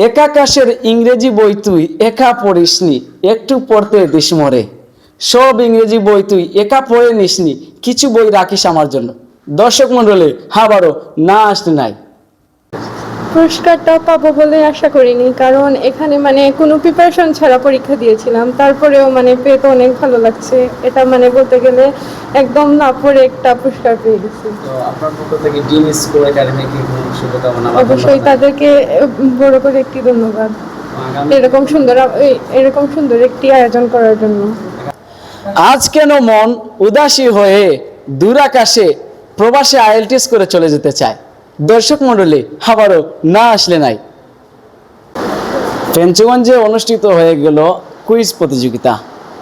একাকাশের ইংরেজি বই তুই একা পড়িসনি, একটু পড়তে দিস মরে। সব ইংরেজি বই তুই একা পড়ে নিসনি, কিছু বই রাখিস আমার জন্য। দর্শক মন্ডলী, আবারও না আসতে নাই। পুরস্কারটা পাবো বলে আশা করিনি, কারণ এখানে কোনো প্রিপারেশন ছাড়া পরীক্ষা দিয়েছিলাম, তারপরেও পেয়ে তো অনেক ভালো লাগছে। এটা বলতে গেলে একদম না পড়ে একটা পুরস্কার পেয়ে গেছি। তো আপনার পক্ষ থেকে ড্রিম স্কুল একাডেমিকে শুভকামনা। অবশ্যই তাদেরকে বড় করে একটি ধন্যবাদ, এরকম সুন্দর একটি আয়োজন করার জন্য। আজ কেন মন উদাসী হয়ে দূর আকাশে প্রবাসে আইএলটিএস করে চলে যেতে চায়? দর্শক মন্ডলী, আবারও না আসলে নাই। ফেঞ্চুগঞ্জে অনুষ্ঠিত হয়ে গেল কুইজ প্রতিযোগিতা।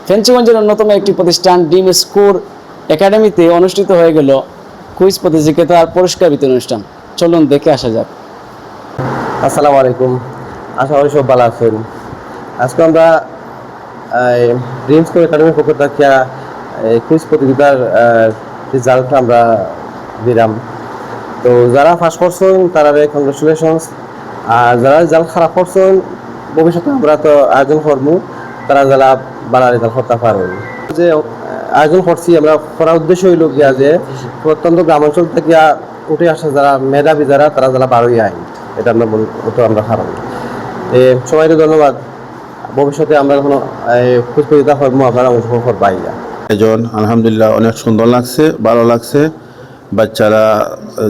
ফেঞ্চুগঞ্জের অন্যতম একটি প্রতিষ্ঠান ড্রিম স্কুল একাডেমিতে অনুষ্ঠিত হয়ে গেল কুইজ প্রতিযোগিতার পুরস্কার বিতরণ অনুষ্ঠান। চলুন দেখে আসা যাক। আসসালামু আলাইকুম, আশা করি সব ভালো আছেন। আজকে আমরা ড্রিম স্কুল একাডেমির পক্ষ থেকে কুইজ প্রতিযোগিতার রেজাল্ট আমরা দিলাম। তো যারা ফার্স্ট করছেন তারা কংগ্রেচুলেশনস, আর যারা রেজাল্ট খারাপ করছেন ভবিষ্যতে আমরা তো আয়োজন করবো, তারা যারা ভালো রেজাল্ট করতে পারেন। যে আয়োজন করছি আমরা করার উদ্দেশ্য হইল গিয়া যে প্রত্যন্ত গ্রামাঞ্চল থেকে উঠে আসা যারা মেধাবী তারা যারা বারোই আইন, এটা আমরা খারাপ। সবাইকে ধন্যবাদ। ভবিষ্যতে আমরা কোনো কুইজ প্রতিযোগিতা করবো, আপনারা অংশগ্রহণ করবাই। আয়োজন আলহামদুলিল্লাহ অনেক সুন্দর লাগছে, ভালো লাগছে। বাচ্চারা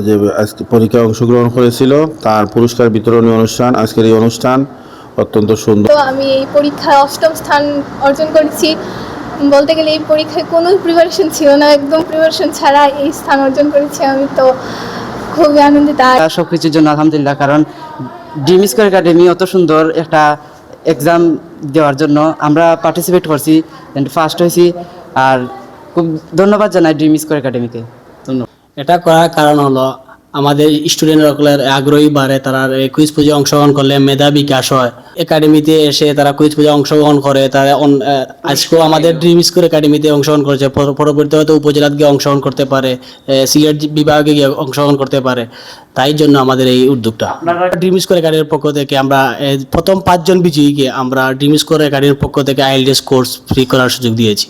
যে আজকে পরীক্ষায় অংশগ্রহণ করেছিল তার পুরস্কার বিতরণী অনুষ্ঠান, আজকের এই অনুষ্ঠান অত্যন্ত সুন্দর। তো আমি এই পরীক্ষায় 8ম স্থান অর্জন করেছি। বলতে গেলে এই পরীক্ষায় কোনো প্রিপারেশন ছিল না, একদম প্রিপারেশন ছাড়া এই স্থান অর্জন করেছি। আমি তো খুবই আনন্দিত। সব কিছুর জন্য আলহামদুলিল্লাহ, কারণ ড্রিম স্কুল একাডেমি অত সুন্দর একটা এক্সাম দেওয়ার জন্য আমরা পার্টিসিপেট করছি, ফার্স্ট হয়েছি। আর খুব ধন্যবাদ জানাই ড্রিম স্কুল একাডেমিকে। ধন্যবাদ। এটা করার কারণ হলো আমাদের স্টুডেন্টরা আগ্রহী বাড়ে, তারা কুইজ পুজো অংশগ্রহণ করলে মেধা বিকাশ হয়। একাডেমিতে এসে তারা কুইজ পুজো অংশগ্রহণ করে, তারা আজকেও আমাদের ড্রিম স্কুল একাডেমিতে অংশগ্রহণ করেছে, পরবর্তীতে হয়তো উপজেলাত গিয়ে অংশগ্রহণ করতে পারে, সিলেট বিভাগে গিয়ে অংশগ্রহণ করতে পারে। তাই জন্য আমাদের এই উদ্যোগটা। ড্রিম স্কুল একাডেমির পক্ষ থেকে আমরা প্রথম 5 জন বিজয়ীকে আমরা ড্রিম স্কুল একাডেমির পক্ষ থেকে আইএলটিএস কোর্স ফ্রি করার সুযোগ দিয়েছি।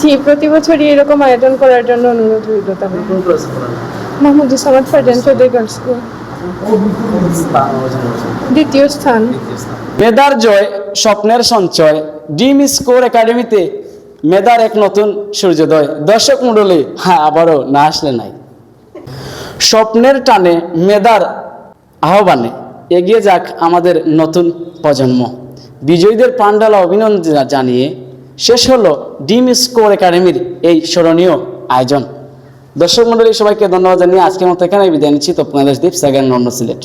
জি, প্রতি বছরই এরকম আয়োজন করার জন্য অনুরোধ রইল। মাহমুদ সামাদ ফারজান চৌধুরী গার্লস স্কুল, দ্বিতীয় স্থান। মেধার জয়, স্বপ্নের সঞ্চয়। ড্রিম স্কুল একাডেমিতে মেধার এক নতুন সূর্যোদয়। দর্শক মন্ডলী, আবারও না আসলে নাই। স্বপ্নের টানে মেধার আহ্বানে এগিয়ে যাক আমাদের নতুন প্রজন্ম। বিজয়ীদের প্রাণঢালা অভিনন্দন জানিয়ে শেষ হলো ড্রিম স্কুল একাডেমির এই স্মরণীয় আয়োজন। দর্শক মন্ডলী, সবাইকে ধন্যবাদ জানিয়ে আজকের মতো এখানে বিদায় নিচ্ছি। তো আপনাদের দীপ সাগর, নন্দ, সিলেট।